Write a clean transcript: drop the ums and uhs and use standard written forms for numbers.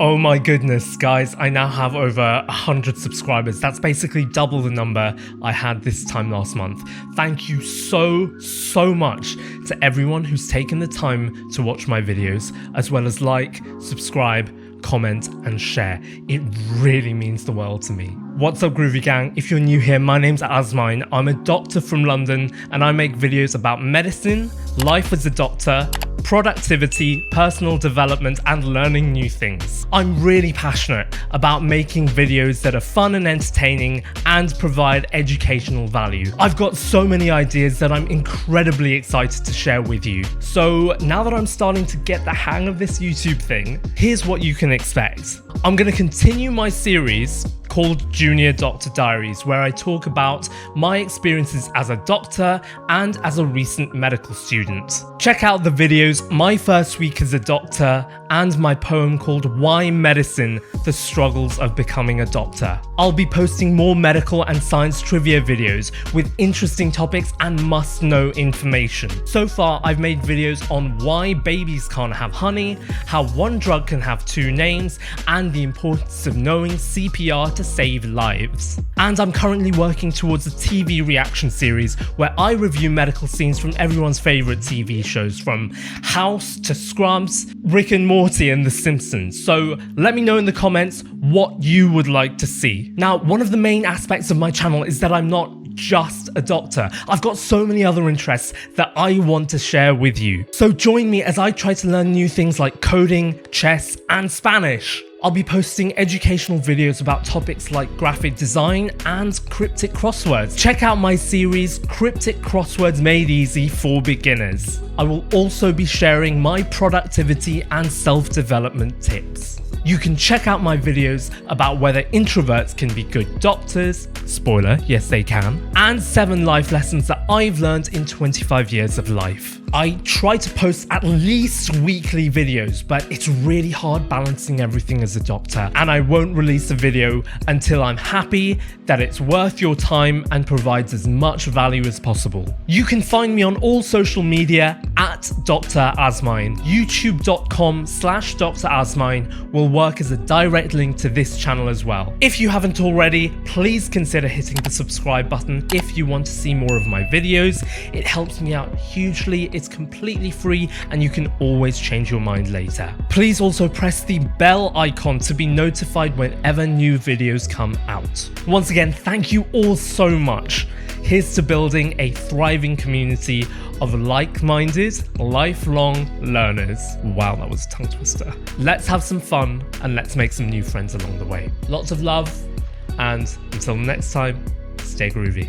Oh my goodness, guys, I now have over 100 subscribers. That's basically double the number I had this time last month. Thank you so much to everyone who's taken the time to watch my videos, as well as like, subscribe, comment and share. It really means the world to me. What's up, Groovy Gang? If you're new here, my name's Azmain. I'm a doctor from London and I make videos about medicine, life as a doctor, productivity, personal development and learning new things. I'm really passionate about making videos that are fun and entertaining and provide educational value. I've got so many ideas that I'm incredibly excited to share with you. So now that I'm starting to get the hang of this YouTube thing, here's what you can expect. I'm going to continue my series called Junior Doctor Diaries, where I talk about my experiences as a doctor and as a recent medical student. Check out the videos My First Week as a Doctor and my poem called Why Medicine? The Struggles of Becoming a Doctor. I'll be posting more medical and science trivia videos with interesting topics and must-know information. So far, I've made videos on why babies can't have honey, how one drug can have two names, and the importance of knowing CPR to save lives. And I'm currently working towards a TV reaction series where I review medical scenes from everyone's favourite TV shows, from House to Scrubs, Rick and Morty and The Simpsons. So let me know in the comments what you would like to see. Now, one of the main aspects of my channel is that I'm not just a doctor. I've got so many other interests that I want to share with you. So join me as I try to learn new things like coding, chess and Spanish. I'll be posting educational videos about topics like graphic design and cryptic crosswords. Check out my series, Cryptic Crosswords Made Easy for Beginners. I will also be sharing my productivity and self-development tips. You can check out my videos about whether introverts can be good doctors, spoiler, yes they can, and 7 life lessons that I've learned in 25 years of life. I try to post at least weekly videos, but it's really hard balancing everything as a doctor, and I won't release a video until I'm happy that it's worth your time and provides as much value as possible. You can find me on all social media at Dr. Azmain. YouTube.com/Dr. Azmain will work as a direct link to this channel as well. If you haven't already, please consider hitting the subscribe button if you want to see more of my videos. It helps me out hugely. It's completely free and you can always change your mind later. Please also press the bell icon to be notified whenever new videos come out. Once again, thank you all so much. Here's to building a thriving community of like-minded, lifelong learners. Wow, that was a tongue twister. Let's have some fun and let's make some new friends along the way. Lots of love, and until next time, stay groovy.